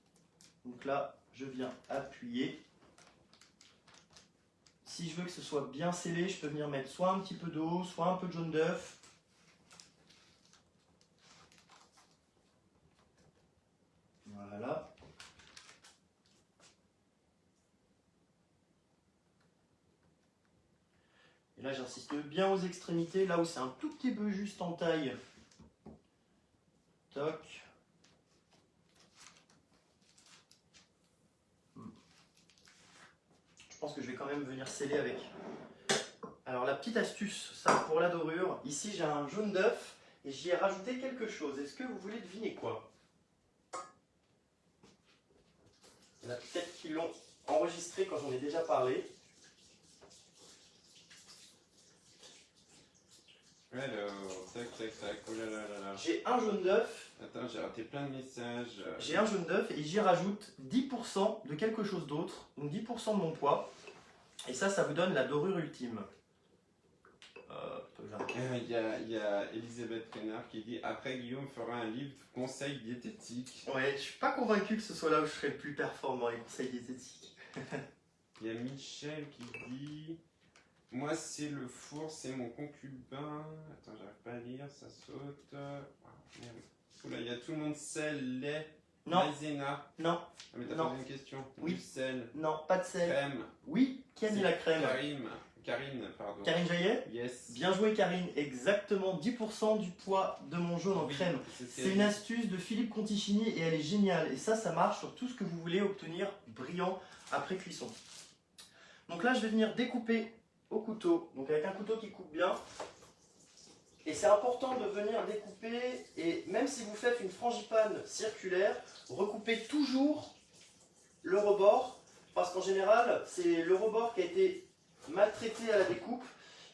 Donc là, je viens appuyer. Si je veux que ce soit bien scellé, je peux venir mettre soit un petit peu d'eau, soit un peu de jaune d'œuf. Voilà. Et là, j'insiste bien aux extrémités, là où c'est un tout petit peu juste en taille. Toc. Je pense que je vais quand même venir sceller avec. Alors la petite astuce, ça pour la dorure, ici j'ai un jaune d'œuf et j'y ai rajouté quelque chose. Est-ce que vous voulez deviner quoi? Il y en a peut-être qui l'ont enregistré quand j'en ai déjà parlé. Alors, tac, tac, tac, oh là là là là. J'ai un jaune d'œuf. Attends, j'ai raté plein de messages. J'ai un jaune d'œuf et j'y rajoute 10% de quelque chose d'autre, donc 10% de mon poids. Et ça vous donne la dorure ultime. Il y a Elisabeth Renard qui dit après Guillaume fera un livre conseils diététiques. Ouais, je suis pas convaincu que ce soit là où je serai le plus performant, les conseils diététiques. Il y a Michel qui dit moi, c'est le four, c'est mon concubin. Attends, j'arrive pas à lire, ça saute. Oh, merde. Oula, il y a tout le monde sel, lait, Non, maïzena. non, Ah, mais t'as Non. posé une question. Oui. Du sel, non, pas de sel. crème. Oui, qui a mis la crème? Karine, pardon. Karine Jaillet? Yes. Bien joué Karine, exactement 10% du poids de mon jaune en Oui, crème. c'est ce C'est qu'elle une dit. astuce de Philippe Conticini et elle est géniale. Et ça marche sur tout ce que vous voulez obtenir brillant après cuisson. Donc là, je vais venir découper au couteau. Donc avec un couteau qui coupe bien. Et c'est important de venir découper. Et même si vous faites une frangipane circulaire, recoupez toujours le rebord. Parce qu'en général, c'est le rebord qui a été maltraité à la découpe.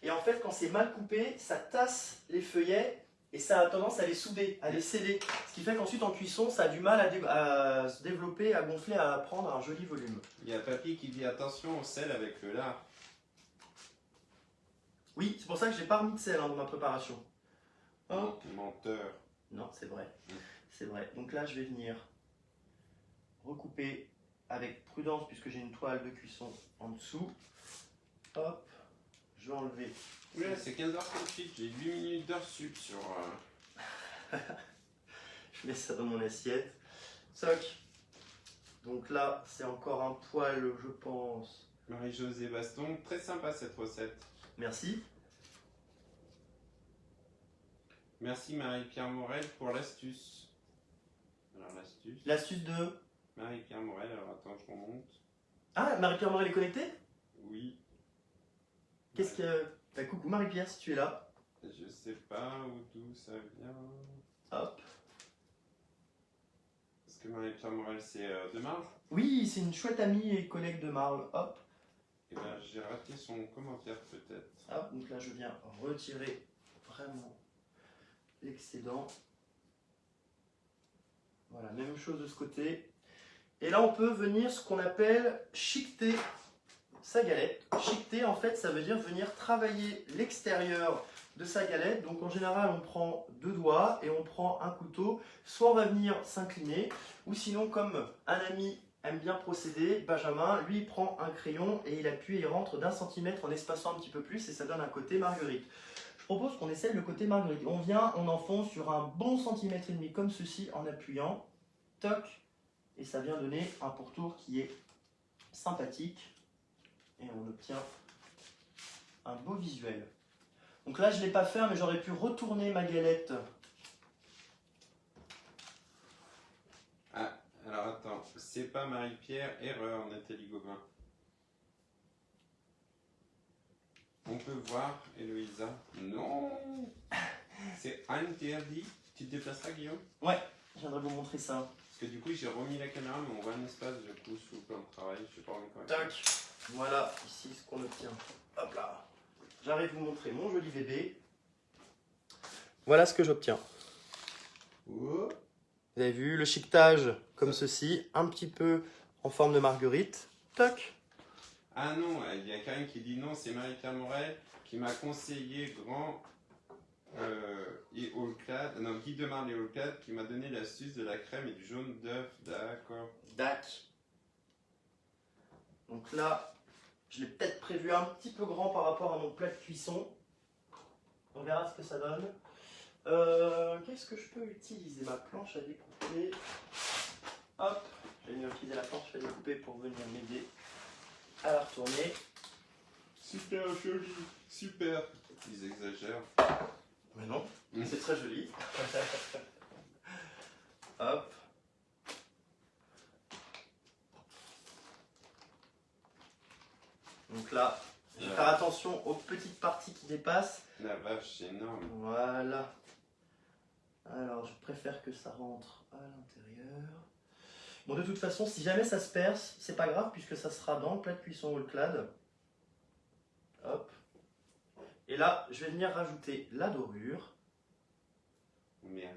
Et en fait, quand c'est mal coupé, ça tasse les feuillets et ça a tendance à les souder, à les sceller. Ce qui fait qu'ensuite, en cuisson, ça a du mal à se développer, à gonfler, à prendre un joli volume. Il y a Papy qui dit attention au sel avec le lard. Oui, c'est pour ça que j'ai pas remis de sel dans ma préparation. Hop. Menteur. Non, c'est vrai. C'est vrai. Donc là, je vais venir recouper avec prudence puisque j'ai une toile de cuisson en dessous. Hop. Je vais enlever. Oula, c'est 15h38, j'ai 8 minutes d'heure sup sur. Je mets ça dans mon assiette. Toc. Donc là, c'est encore un poil, je pense. Marie-Josée Baston, très sympa cette recette. Merci. Merci Marie-Pierre Morel pour l'astuce. Alors l'astuce. L'astuce de... Marie-Pierre Morel, alors attends, je remonte. Ah, Marie-Pierre Morel est connectée? Oui. Qu'est-ce que... Bah, coucou Marie-Pierre, si tu es là. Je sais pas d'où ça vient. Hop. Est-ce que Marie-Pierre Morel c'est de Marge? Oui, c'est une chouette amie et collègue de Marle. Hop. Eh ben j'ai raté son commentaire peut-être. Hop, donc là je viens retirer vraiment l'excédent. Voilà, même chose de ce côté. Et là on peut venir ce qu'on appelle chiqueter sa galette. Chiqueter en fait ça veut dire venir travailler l'extérieur de sa galette. Donc en général on prend 2 doigts et on prend un couteau. Soit on va venir s'incliner ou sinon comme un ami aime bien procéder, Benjamin, lui il prend un crayon et il appuie et il rentre d'1 centimètre en espaçant un petit peu plus et ça donne un côté marguerite. Je propose qu'on essaye le côté marguerite. On vient, on enfonce sur un bon centimètre et demi comme ceci en appuyant, toc, et ça vient donner un pourtour qui est sympathique et on obtient un beau visuel. Donc là je ne l'ai pas fait mais j'aurais pu retourner ma galette. Ah, alors attends, c'est pas Marie-Pierre, erreur Nathalie Gauvin. On peut voir Héloïsa. Non, c'est interdit. Tu te déplaceras Guillaume? Ouais, je viendrai vous montrer ça. Parce que du coup j'ai remis la caméra mais on voit un espace du coup sous le plan de travail. Je sais pas encore. Tac, voilà ici ce qu'on obtient. Hop là, j'arrive vous montrer mon joli bébé. Voilà ce que j'obtiens. Oh. Vous avez vu le chiquetage comme ceci, un petit peu en forme de marguerite. Toc. Ah non, il y a Karine qui dit non, c'est Marie-Pierre Morel qui m'a conseillé Grand et Allclad, non, Guy de Marle et Allclad qui m'a donné l'astuce de la crème et du jaune d'œuf. D'accord. Dac. Donc là, je l'ai peut-être prévu un petit peu grand par rapport à mon plat de cuisson. On verra ce que ça donne. Qu'est-ce que je peux utiliser? Ma planche à découper. Hop, je vais venir utiliser la planche à découper pour venir m'aider à la retourner. Super joli, super. Ils exagèrent. Mais non, c'est très joli. Hop. Donc là, je vais faire attention aux petites parties qui dépassent. La vache, c'est énorme. Voilà. Alors, je préfère que ça rentre à l'intérieur. Bon, de toute façon, si jamais ça se perce, c'est pas grave puisque ça sera dans le plat de cuisson Allclad. Hop. Et là, je vais venir rajouter la dorure. Merde.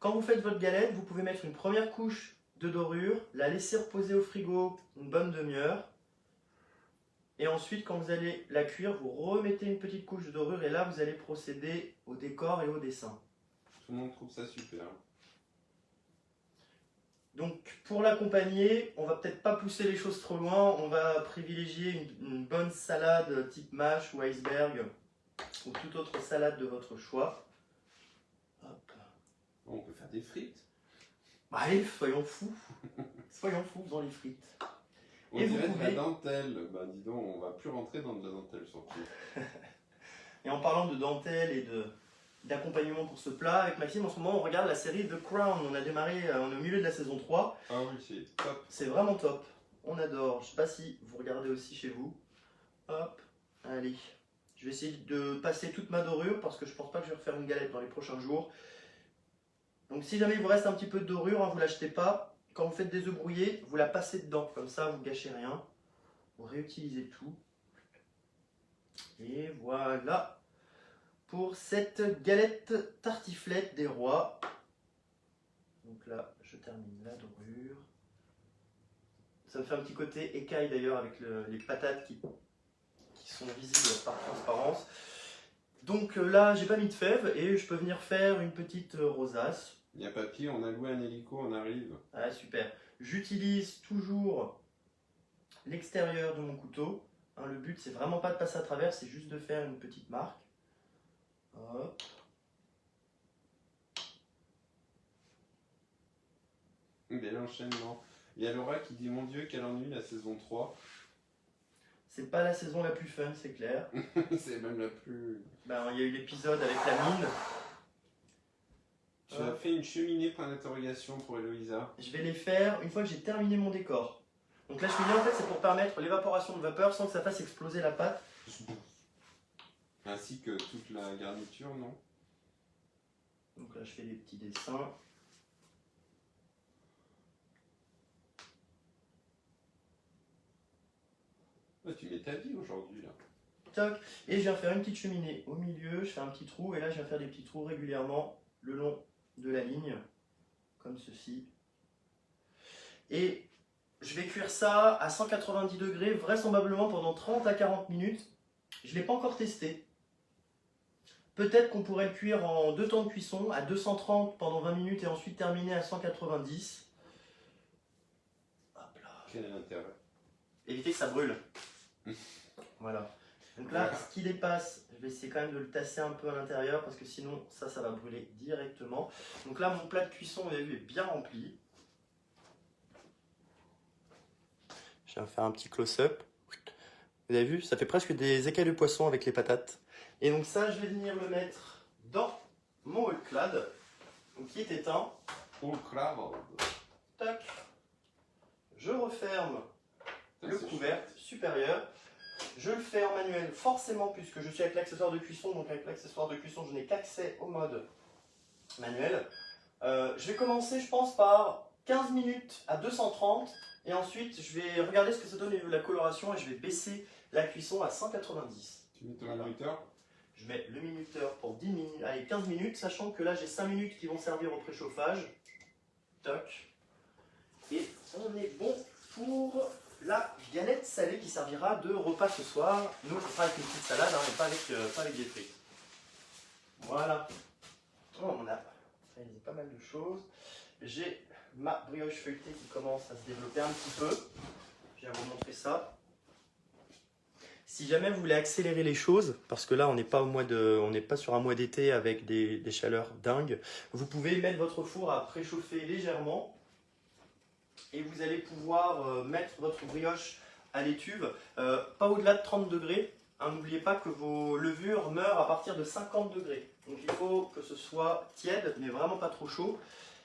Quand vous faites votre galette, vous pouvez mettre une première couche de dorure, la laisser reposer au frigo une bonne demi-heure. Et ensuite, quand vous allez la cuire, vous remettez une petite couche de dorure et là, vous allez procéder au décor et au dessin. Tout le monde trouve ça super. Donc pour l'accompagner, on va peut-être pas pousser les choses trop loin, on va privilégier une bonne salade type mâche ou iceberg ou toute autre salade de votre choix. Hop. On peut faire des frites. Bah, allez, soyons fous. Soyons fous dans les frites. On Et vous dirait de la pouvez- dentelle. Bah dis donc, on va plus rentrer dans de la dentelle surtout. Et en parlant de dentelle et d'accompagnement pour ce plat, avec Maxime, en ce moment, on regarde la série The Crown. On a démarré, on est au milieu de la saison 3. Ah oui, c'est top. C'est vraiment top. On adore. Je sais pas si vous regardez aussi chez vous. Hop, allez. Je vais essayer de passer toute ma dorure parce que je pense pas que je vais refaire une galette dans les prochains jours. Donc si jamais il vous reste un petit peu de dorure, hein, vous l'achetez pas. Quand vous faites des œufs brouillés, vous la passez dedans. Comme ça, vous gâchez rien. Vous réutilisez tout. Et voilà pour cette galette tartiflette des rois. Donc là, je termine la dorure. Ça me fait un petit côté écaille d'ailleurs avec les patates qui sont visibles par transparence. Donc là, j'ai pas mis de fèves et je peux venir faire une petite rosace. Il y a papy, on a loué un hélico, on arrive. Ah, super. J'utilise toujours l'extérieur de mon couteau. Hein, le but, c'est vraiment pas de passer à travers, c'est juste de faire une petite marque. Hop. Bel enchaînement. Il y a Laura qui dit mon Dieu, quel ennui la saison 3. C'est pas la saison la plus fun, c'est clair. C'est même la plus. Ben, il y a eu l'épisode avec la mine. Tu as fait une cheminée point d'interrogation pour Eloïsa. Je vais les faire une fois que j'ai terminé mon décor. Donc la cheminée, en fait, c'est pour permettre l'évaporation de vapeur sans que ça fasse exploser la pâte. Ainsi que toute la garniture, non? Donc là, je fais des petits dessins. Ah, tu mets ta vie aujourd'hui là. Toc. Et je viens faire une petite cheminée au milieu, je fais un petit trou, et là, je viens faire des petits trous régulièrement le long de la ligne, comme ceci. Et je vais cuire ça à 190 degrés, vraisemblablement pendant 30 à 40 minutes. Je ne l'ai pas encore testé. Peut-être qu'on pourrait le cuire en 2 temps de cuisson, à 230 pendant 20 minutes et ensuite terminer à 190. Hop là. Quel est l'intérêt? Éviter que ça brûle. Voilà. Donc là, ce qui dépasse, je vais essayer quand même de le tasser un peu à l'intérieur parce que sinon, ça va brûler directement. Donc là, mon plat de cuisson, vous avez vu, est bien rempli. Je viens faire un petit close-up. Vous avez vu, ça fait presque des écailles de poisson avec les patates. Et donc ça, je vais venir le mettre dans mon hot clad, donc qui est éteint. Oh crave. Tac. Je referme le couvercle supérieur. Je le fais en manuel forcément puisque je suis avec l'accessoire de cuisson. Donc avec l'accessoire de cuisson, je n'ai qu'accès au mode manuel. Je vais commencer, je pense, par 15 minutes à 230. Et ensuite, je vais regarder ce que ça donne au niveau de la coloration et je vais baisser la cuisson à 190. Tu mets ton minuteur? Je mets le minuteur pour 10 minutes, allez 15 minutes, sachant que là j'ai 5 minutes qui vont servir au préchauffage. Toc. Et on est bon pour la galette salée qui servira de repas ce soir. Nous, on fera avec une petite salade, hein, et pas avec des frites. Voilà. Oh, on a réalisé pas mal de choses. J'ai ma brioche feuilletée qui commence à se développer un petit peu. Je viens vous montrer ça. Si jamais vous voulez accélérer les choses, parce que là on n'est pas sur un mois d'été avec des chaleurs dingues, vous pouvez mettre votre four à préchauffer légèrement et vous allez pouvoir mettre votre brioche à l'étuve, pas au-delà de 30 degrés. Hein, n'oubliez pas que vos levures meurent à partir de 50 degrés. Donc il faut que ce soit tiède, mais vraiment pas trop chaud.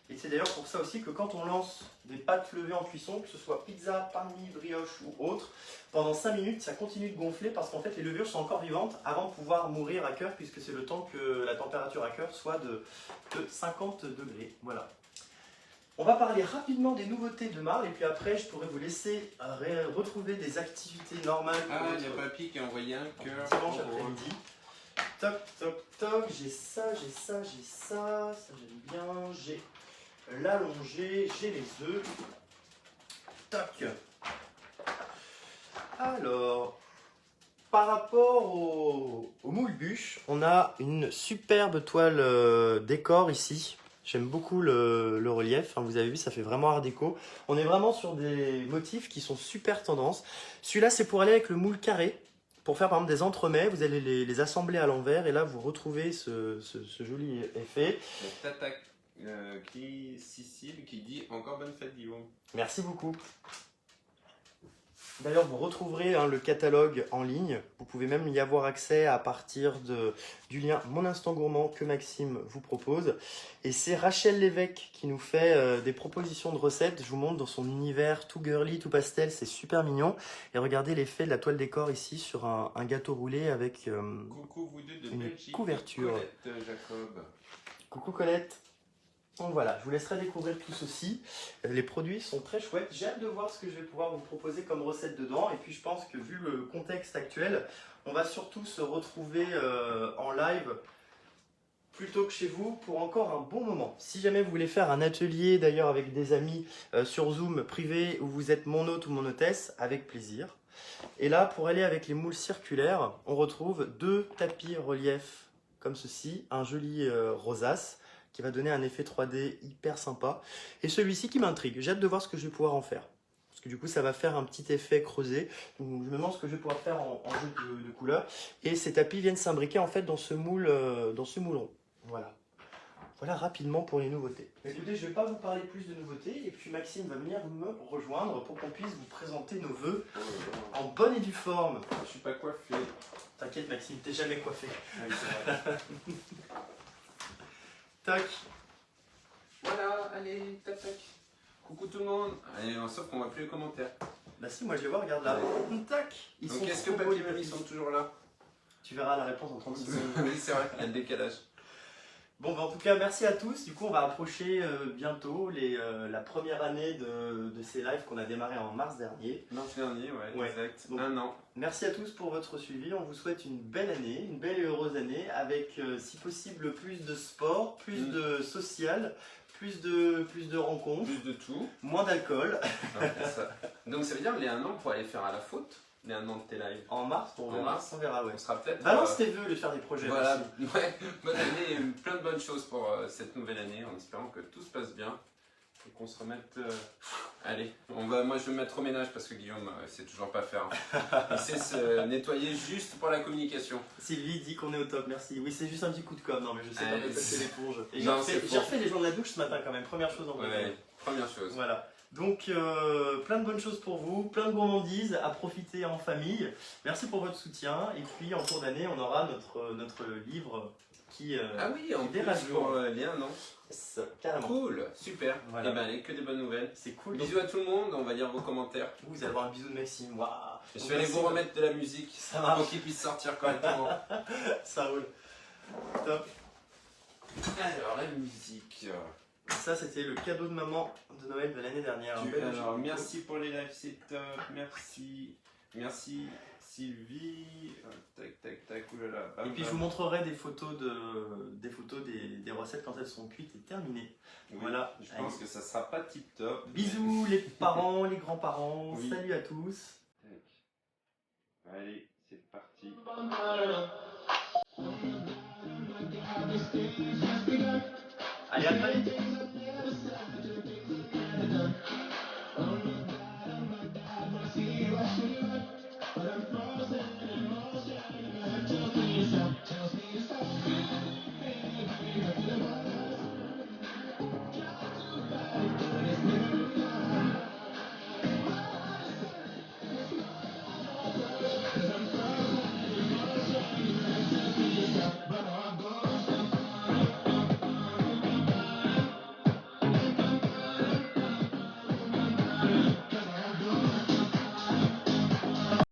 Et c'est d'ailleurs pour ça aussi que quand on lance des pâtes levées en cuisson, que ce soit pizza, pain de mie, brioche ou autre, pendant 5 minutes, ça continue de gonfler parce qu'en fait les levures sont encore vivantes avant de pouvoir mourir à cœur puisque c'est le temps que la température à cœur soit de 50 degrés. Voilà. On va parler rapidement des nouveautés de Marle et puis après je pourrais vous laisser retrouver des activités normales. Ah, il y a papy qui a envoyé un cœur. Dimanche après-midi. Toc, toc, toc, j'ai ça, ça j'aime bien, j'ai l'allongé, j'ai les œufs. Toc. Alors, par rapport au moule bûche, on a une superbe toile décor ici. J'aime beaucoup le relief. Hein, vous avez vu, ça fait vraiment art déco. On est vraiment sur des motifs qui sont super tendance. Celui-là, c'est pour aller avec le moule carré. Pour faire par exemple des entremets, vous allez les assembler à l'envers et là vous retrouvez ce joli effet. Tata Cécile qui dit encore bonne fête Guillaume. Merci beaucoup. D'ailleurs, vous retrouverez le catalogue en ligne. Vous pouvez même y avoir accès à partir du lien Mon Instant Gourmand que Maxime vous propose. Et c'est Rachel Lévesque qui nous fait des propositions de recettes. Je vous montre dans son univers tout girly, tout pastel, c'est super mignon. Et regardez l'effet de la toile décor ici sur un gâteau roulé avec Coucou vous deux de une Belgique. couverture. Colette Jacob. Coucou Colette. Donc voilà, je vous laisserai découvrir tout ceci. Les produits sont très chouettes. J'ai hâte de voir ce que je vais pouvoir vous proposer comme recette dedans. Et puis je pense que vu le contexte actuel, on va surtout se retrouver en live plutôt que chez vous pour encore un bon moment. Si jamais vous voulez faire un atelier d'ailleurs avec des amis sur Zoom privé où vous êtes mon hôte ou mon hôtesse, avec plaisir. Et là, pour aller avec les moules circulaires, on retrouve 2 tapis relief comme ceci, un joli rosace qui va donner un effet 3D hyper sympa. Et celui-ci qui m'intrigue, j'ai hâte de voir ce que je vais pouvoir en faire. Parce que du coup, ça va faire un petit effet creusé. Donc, je me demande ce que je vais pouvoir faire en jeu de couleurs. Et ces tapis viennent s'imbriquer en fait dans ce moule rond. Voilà. Voilà rapidement pour les nouveautés. Écoutez, je ne vais pas vous parler plus de nouveautés. Et puis Maxime va venir me rejoindre pour qu'on puisse vous présenter nos vœux en bonne et due forme. Je suis pas coiffé. T'inquiète Maxime, t'es jamais coiffé. Ah oui, c'est vrai. Tac. Voilà, allez, tac tac. Coucou tout le monde. Allez, sauf qu'on voit plus les commentaires. Bah si, moi je les vois, regarde là. Tac. Ils Donc sont est-ce que trop beaux, Papy les et Mamie petits. sont toujours là? Tu verras la réponse en 30 secondes. Oui, c'est vrai, il y a le décalage. Bon, bah, en tout cas, merci à tous. Du coup, on va approcher bientôt la première année de ces lives qu'on a démarré en mars dernier. Mars dernier, ouais, exact. Donc, 1 an. Merci à tous pour votre suivi. On vous souhaite une belle année, une belle et heureuse année avec, si possible, plus de sport, plus de social, plus de rencontres, Plus de tout. moins d'alcool. Ouais, donc ça veut dire les 1 an pour aller faire à la faute, les 1 an de tes lives. En mars, on En verra. mars. On verra, ouais. On sera peut-être. Balance tes vœux de faire des projets. Voilà, aussi. ouais, bonne année et plein de bonnes choses pour cette nouvelle année en espérant que tout se passe bien et qu'on se remette. Allez, moi je vais me mettre au ménage parce que Guillaume sait toujours pas faire. Il sait se nettoyer juste pour la communication. Sylvie dit qu'on est au top, merci. Oui, c'est juste un petit coup de com', non mais je sais pas Allez, passer l'éponge. Et Non, j'ai refait les gens de la douche ce matin quand même, première chose en Ouais, vrai. première chose. Voilà. Donc plein de bonnes choses pour vous, plein de gourmandises à profiter en famille. Merci pour votre soutien. Et puis en cours d'année, on aura notre livre qui Ah oui, en plus verra le jour. pour les 1 an. Yes, carrément. Cool, super. Voilà. Et ben allez, que des bonnes nouvelles. C'est cool. Bisous à tout le monde, on va lire vos commentaires. Vous allez avoir un bisou de Maxime. Waouh. Je Donc, vais aller Maxime, vous remettre de la musique Ça marche. pour qu'il puisse sortir correctement. Ça roule. Top. Alors la musique. Ça, c'était le cadeau de maman de Noël de l'année dernière. Un bel Alors, objet. merci pour les lives, c'est top. Merci. Merci Sylvie. Tac, tac, tac. Oulala. Bam, Et puis je bam. vous montrerai des photos des recettes quand elles sont cuites et terminées. Oui, Voilà. Je pense que ça sera pas tip top. Bisous les parents, les grands-parents, Oui. salut à tous. Tac. Allez, c'est parti. Allez, à très vite.